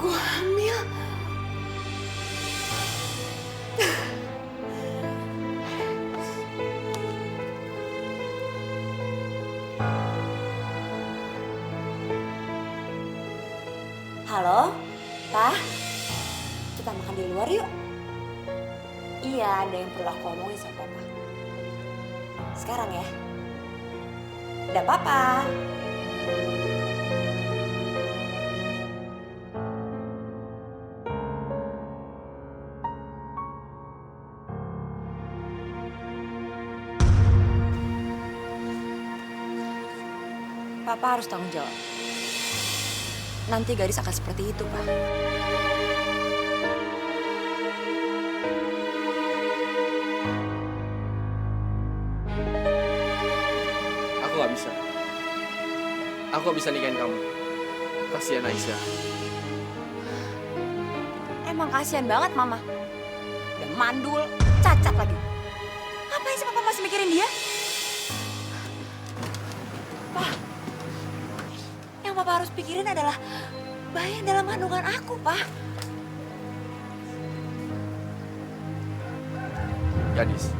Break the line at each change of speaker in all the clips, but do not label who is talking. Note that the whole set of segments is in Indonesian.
Aku hamil.
Halo, Pak. Kita makan di luar yuk. Iya, ada yang perlu aku omongin sama Papa. Sekarang ya. Udah, Papa. Papa harus tanggung jawab. Nanti gadis akan seperti itu, Pak.
Aku gak bisa. Aku gak bisa nikahin kamu. Kasihan Aisyah.
Emang kasihan banget, Mama. Udah mandul, cacat lagi. Ngapain sih Papa masih mikirin dia? Pak, yang Papa harus pikirin adalah bayi yang dalam kandungan aku, Pak.
Gadis,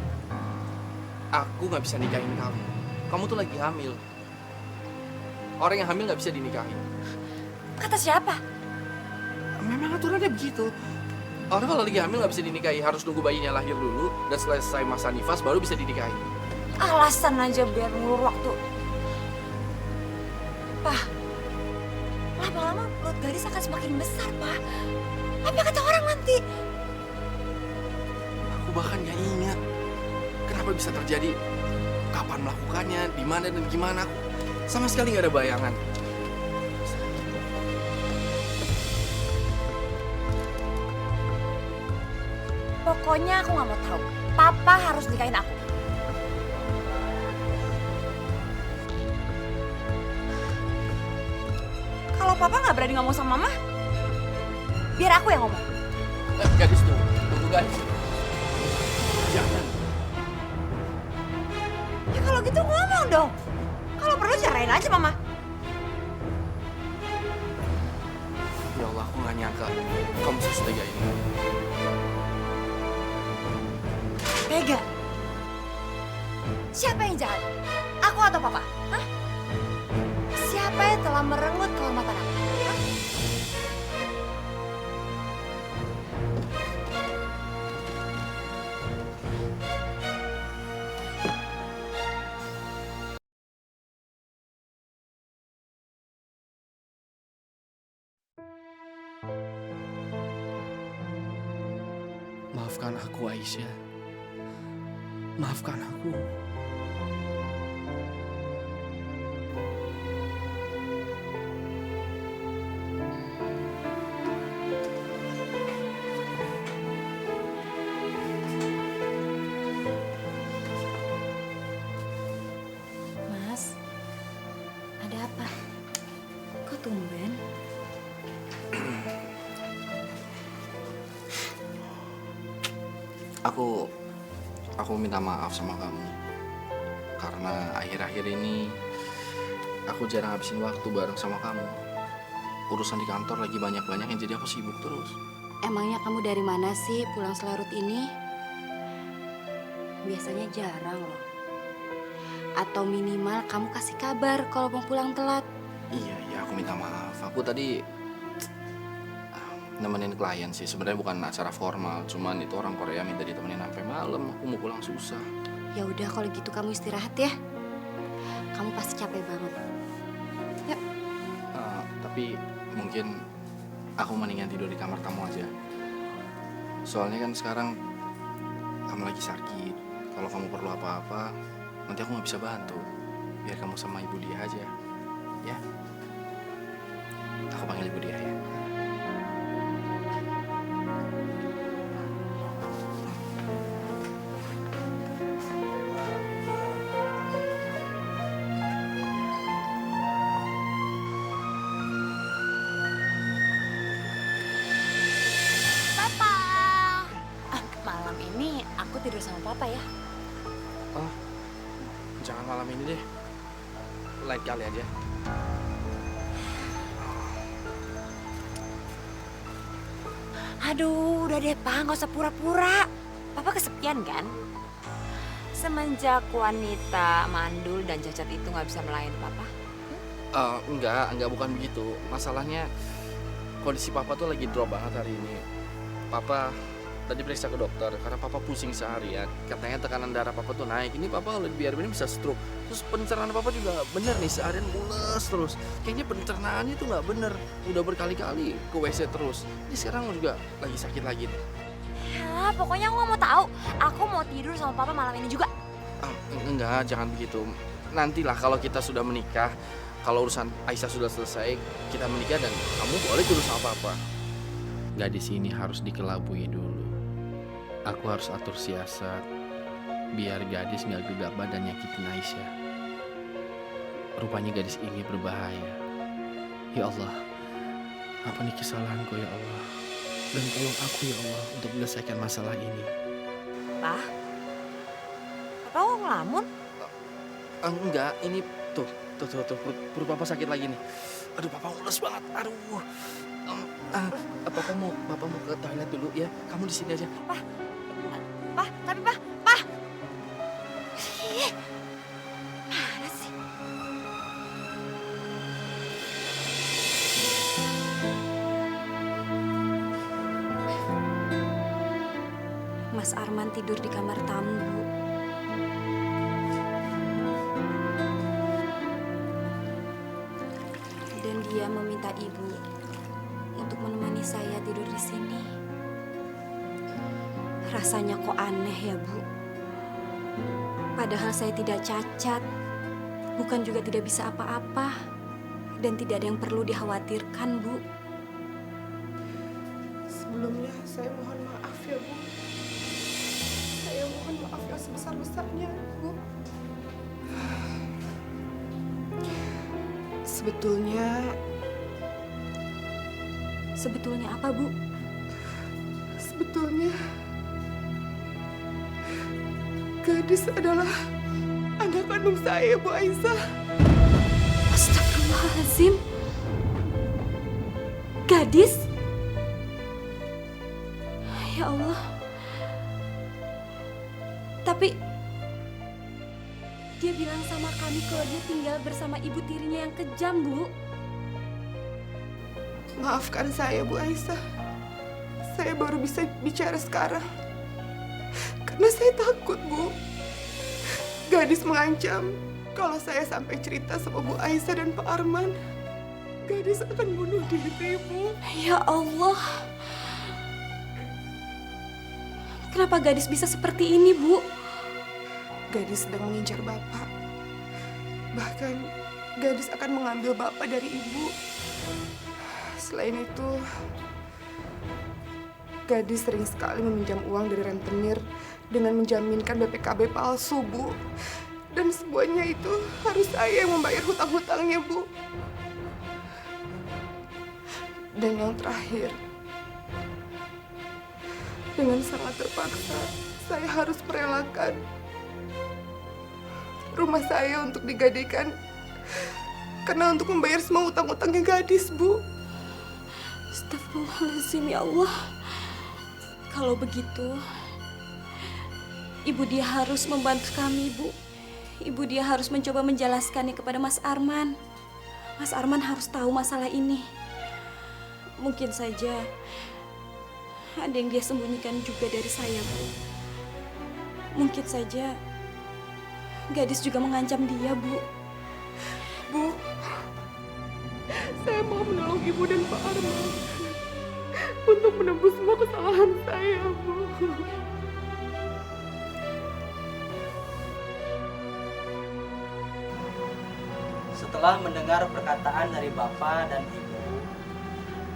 aku gak bisa nikahin kamu. Kamu tuh lagi hamil. Orang yang hamil gak bisa dinikahin.
Kata siapa?
Memang aturannya begitu. Orang kalau lagi hamil gak bisa dinikahi. Harus nunggu bayinya lahir dulu. Dan selesai masa nifas baru bisa dinikahi.
Alasan aja biar ngulur waktu. Pak, lama-lama perut gadis akan semakin besar, Pak. Apa kata orang nanti?
Aku bahkan gak ingat kenapa bisa terjadi, kapan melakukannya, di mana dan gimana. Aku sama sekali gak ada bayangan.
Pokoknya aku nggak mau tahu. Papa harus nikahin aku. Kalau Papa nggak berani ngomong sama Mama, biar aku yang ngomong.
Gadis tunggu gadis. Jangan.
Ya kalau gitu ngomong dong. Kalau perlu carain aja Mama.
Ya Allah, aku gak nyangka kamu setega ini.
Tega. Siapa yang jahat? Aku atau Papa? Hah? Siapa yang telah merenggut kehormatan aku? Hah?
Maafkan aku, Aisyah. Maafkan aku.
Mas, ada apa? Kok tumben?
Aku minta maaf sama kamu. Karena akhir-akhir ini aku jarang habisin waktu bareng sama kamu. Urusan di kantor lagi banyak-banyak yang jadi aku sibuk terus.
Emangnya kamu dari mana sih pulang selarut ini? Biasanya jarang loh. Atau minimal kamu kasih kabar kalau mau pulang telat.
Iya, aku minta maaf. Aku tadi nemenin klien sih. Sebenarnya bukan acara formal, cuman itu orang Korea minta ditemenin sampai malam. Aku mau pulang susah.
Ya udah kalau gitu kamu istirahat ya. Kamu pasti capek banget. Yuk.
Tapi mungkin aku mendingan tidur di kamar kamu aja. Soalnya kan sekarang kamu lagi sakit. Kalau kamu perlu apa-apa, nanti aku nggak bisa bantu. Biar kamu sama ibu dia aja, ya. Aku panggil ibu dia ya.
Malam ini aku tidur sama Papa ya.
Oh, jangan malam ini deh. Lain kali aja.
Aduh, udah deh Pak, nggak usah pura-pura. Papa kesepian kan? Semenjak wanita mandul dan cacat itu nggak bisa melayani Papa.
Enggak bukan begitu. Masalahnya kondisi papa tuh lagi drop banget hari ini. Papa tadi periksa ke dokter karena papa pusing seharian. Katanya tekanan darah papa tuh naik. Ini papa kalau biar ini bisa stroke. Terus pencernaan papa juga nggak bener nih, seharian mules terus. Kayaknya pencernaannya tuh nggak bener. Udah berkali-kali ke WC terus. Ini sekarang juga lagi sakit lagi nih.
Ya, pokoknya aku nggak mau tahu. Aku mau tidur sama Papa malam ini juga.
Enggak, jangan begitu. Nantilah kalau kita sudah menikah, kalau urusan Aisyah sudah selesai, kita menikah dan kamu boleh tidur sama papa. Gadis ini harus dikelabui dulu. Aku harus atur siasat biar gadis nggak gegabah dan nyakitin Aisyah. Rupanya gadis ini berbahaya. Ya Allah, apa nih kesalahanku ya Allah? Dan tolong aku ya Allah untuk menyelesaikan masalah ini.
Pak, Papa kok ngelamun?
Enggak, ini tuh, perut papa sakit lagi nih. Aduh, papa mules banget. Aduh. Papa mau ke toilet dulu ya. Kamu di sini aja.
Pak. Ih, mana sih?
Mas Arman tidur di kamar tamu, Bu. Dan dia meminta Ibu untuk menemani saya tidur di sini. Rasanya kok aneh ya, Bu. Padahal saya tidak cacat, bukan juga tidak bisa apa-apa, dan tidak ada yang perlu dikhawatirkan, Bu.
Sebelumnya saya mohon maaf ya Bu. Saya mohon maaf yang sebesar-besarnya Bu.
Sebetulnya apa, Bu?
Sebetulnya gadis adalah anak kandung saya Bu Aisyah.
Astagfirullahaladzim. Gadis? Ya Allah. Tapi dia bilang sama kami kalau dia tinggal bersama ibu tirinya yang kejam, Bu.
Maafkan saya Bu Aisyah. Saya baru bisa bicara sekarang. Karena saya takut Bu. Gadis mengancam kalau saya sampai cerita sama Bu Aisyah dan Pak Arman, gadis akan bunuh diri Bu.
Ya Allah. Kenapa gadis bisa seperti ini, Bu?
Gadis sedang mengincar Bapak. Bahkan gadis akan mengambil Bapak dari Ibu. Selain itu, gadis sering sekali meminjam uang dari rentenir dengan menjaminkan BPKB palsu, Bu. Dan semuanya itu harus saya yang membayar hutang-hutangnya, Bu. Dan yang terakhir, dengan sangat terpaksa, saya harus merelakan rumah saya untuk digadikan karena untuk membayar semua hutang-hutangnya gadis, Bu.
Astagfirullahaladzim, ya Allah. Kalau begitu, Ibu dia harus membantu kami, Bu. Ibu dia harus mencoba menjelaskannya kepada Mas Arman. Mas Arman harus tahu masalah ini. Mungkin saja ada yang dia sembunyikan juga dari saya, Bu. Mungkin saja gadis juga mengancam dia, Bu.
Bu, saya mau menolong Ibu dan Pak Arman untuk menembus semua kesalahan saya, Bu.
Setelah mendengar perkataan dari Bapak dan Ibu,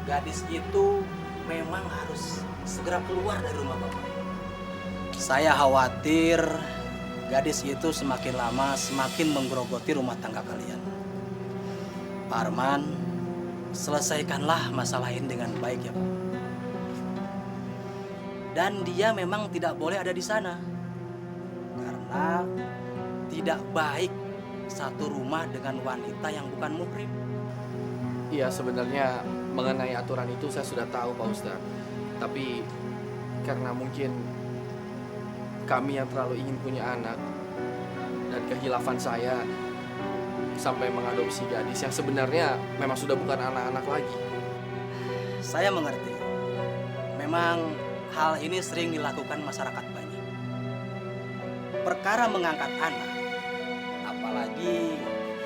gadis itu memang harus segera keluar dari rumah Bapak. Saya khawatir gadis itu semakin lama semakin menggerogoti rumah tangga kalian. Pak Arman, selesaikanlah masalah ini dengan baik ya Pak. Dan dia memang tidak boleh ada di sana. Karena tidak baik satu rumah dengan wanita yang bukan muhrim.
Iya, sebenarnya mengenai aturan itu saya sudah tahu Pak Ustadz. Tapi karena mungkin kami yang terlalu ingin punya anak dan kehilafan saya sampai mengadopsi gadis yang sebenarnya memang sudah bukan anak-anak lagi.
Saya mengerti. Memang hal ini sering dilakukan masyarakat banyak. Perkara mengangkat anak, apalagi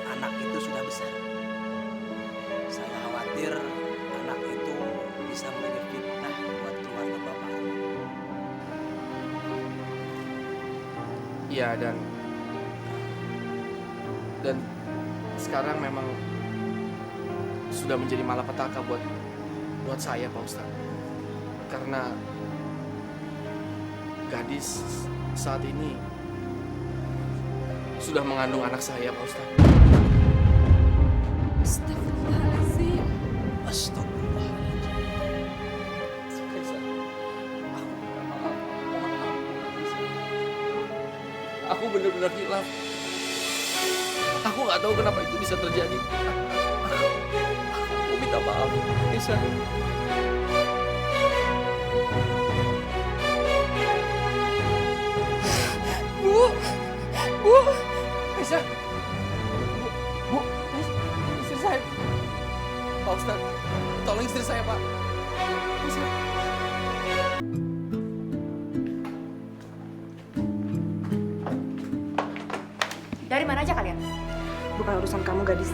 anak itu sudah besar. Saya khawatir anak itu bisa menjadi fitnah buat keluarga Bapak.
Iya, dan sekarang memang sudah menjadi malapetaka buat saya, Pak Ustadz. Karena gadis saat ini sudah mengandung anak saya, Pak Ustadz.
Astagfirullahaladzim.
Astagfirullahaladzim.
Aku benar-benar hilaf. Aku nggak tahu kenapa itu bisa terjadi. Aku minta maaf, Aisyah. Bu, Aisyah. Bu, istri saya. Pak Ustadz, tolong istri saya, Pak. Aisyah.
Dari mana aja kalian? Bukan urusan kamu, gadis.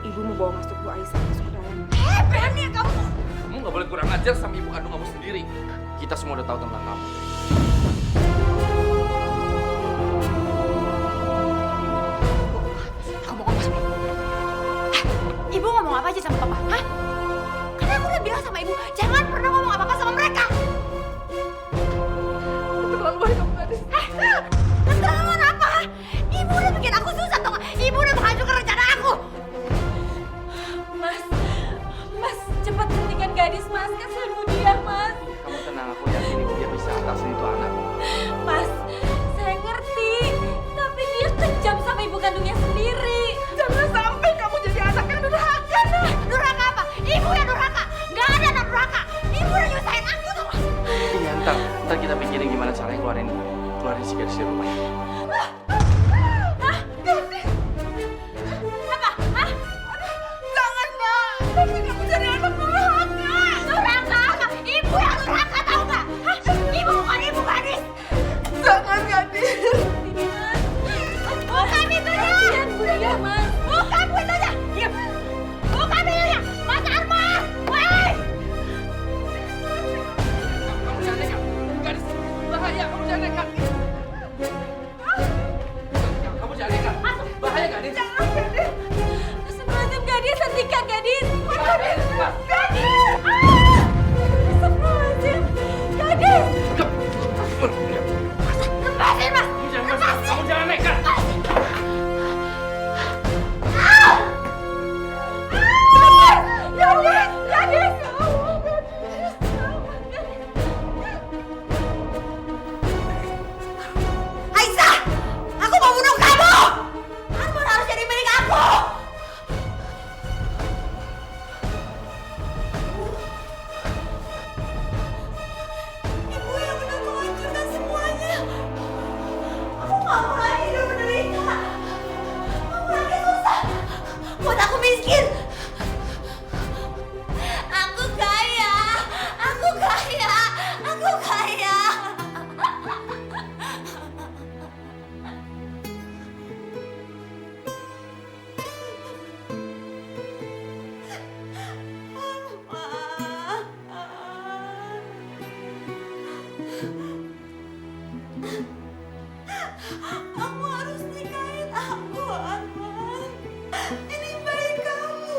Ibu mau bawa masuk Bu Aisyah masuk ke dalam.
Berani ya kamu?
Kamu nggak boleh kurang ajar sama ibu kandung kamu sendiri. Kita semua udah tahu tentang kamu.
Kamu ngomong sama ibu. Ibu ngomong apa aja sama papa? Hah? Karena aku udah bilang sama ibu, jangan pernah ngomong apa-apa sama mereka. Keterlaluan kamu, gadis. Keterlaluan apa? Ibu udah bikin aku susah, tau gak? Ibu udah menghancurkan rencana aku.
Mas, cepat hentikan gadis, Mas. Kasihan Bu dia, Mas.
Kamu tenang, aku yakin ibu dia bisa atasin itu anak.
Mas, saya ngerti. Tapi dia kejam sama ibu kandungnya sendiri.
Jangan sampai kamu jadi anak yang durhaka. Durhaka apa? Ibu yang durhaka. Gak ada anak durhaka. Ibu udah nyusahin aku, tau gak?
Iya, ntar kita pikirin gimana caranya keluarin si gadis dari rumah ini.
Jangan, Mbak. Tapi kamu jadi anak durhaka. Durhaka apa? Ibu yang durhaka, tau gak? Hah? Ibu bukan ibu, gadis. Jangan, gadis.
Ini, Mas.
Bukan pintunya.
Kasihan Bu dia, Mas.
Bukan pintunya. Diam. Bukan pintunya. Mas Arman. Woi.
Kamu jangan nekat. Gadis, bahaya. Kamu jangan nekat. Kamu jangan nekat. Bahaya, gadis.
Astagfirullahaladzim, gadis. Hentikan, gadis.
Gadis.
Astagfirullahaladzim. Gadis.
Lepasin, Mas.
Kamu jangan nekat.
Ya Allah, gadis. Aisyah, aku mau bunuh kamu. Arman harus jadi milik aku. Ibu yang udah menghancurkan semuanya. Aku gak mau lagi hidup menderita. Aku lagi susah. Buat aku miskin. Aku kaya. Aku kaya. Aku kaya. Kamu harus nikahin aku, Arman. Ini bayi kamu.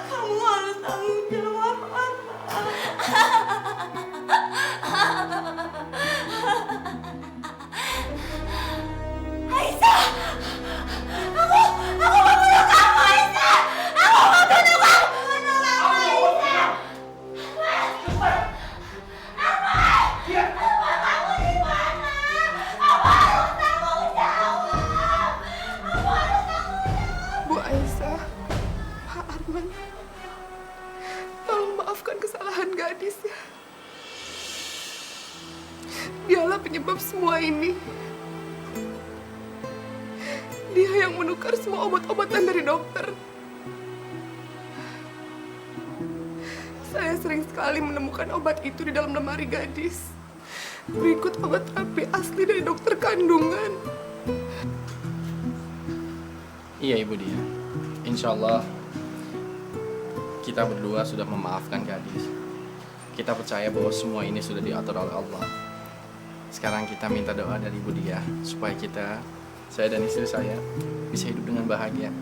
Kamu harus tanggung jawab, Arman. Aisyah! Aku mau bunuh kamu, Aisyah! Aku mau bunuh kamu! Bunuh kamu, Aisyah! Bu Aisyah, Pak Arman, tolong maafkan kesalahan gadis ya. Dialah penyebab semua ini. Dia yang menukar semua obat-obatan dari dokter. Saya sering sekali menemukan obat itu di dalam lemari gadis. Berikut obat terapi asli dari dokter kandungan.
Iya Ibu Dia, insya Allah kita berdua sudah memaafkan gadis. Kita percaya bahwa semua ini sudah diatur oleh Allah. Sekarang kita minta doa dari Ibu Dia supaya saya dan istri saya bisa hidup dengan bahagia.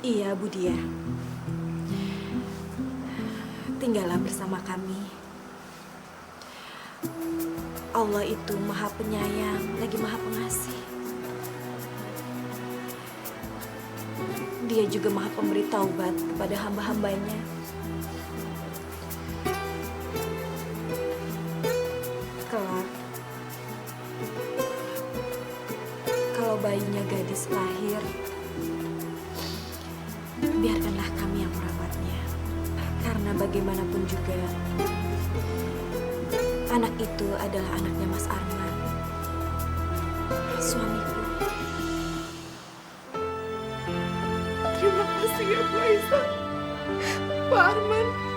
Iya, Bu Dia. Tinggallah bersama kami. Allah itu Maha Penyayang, lagi Maha Pengasih. Dia juga Maha Pemberi taubat kepada hamba-hambanya. Kelak, kalau bayinya gadis lahir, biarkanlah kami yang merawatnya. Karena bagaimanapun juga, anak itu adalah anaknya Mas Arman, suamiku.
Terima kasih ya Bu Aisyah. Pak Arman.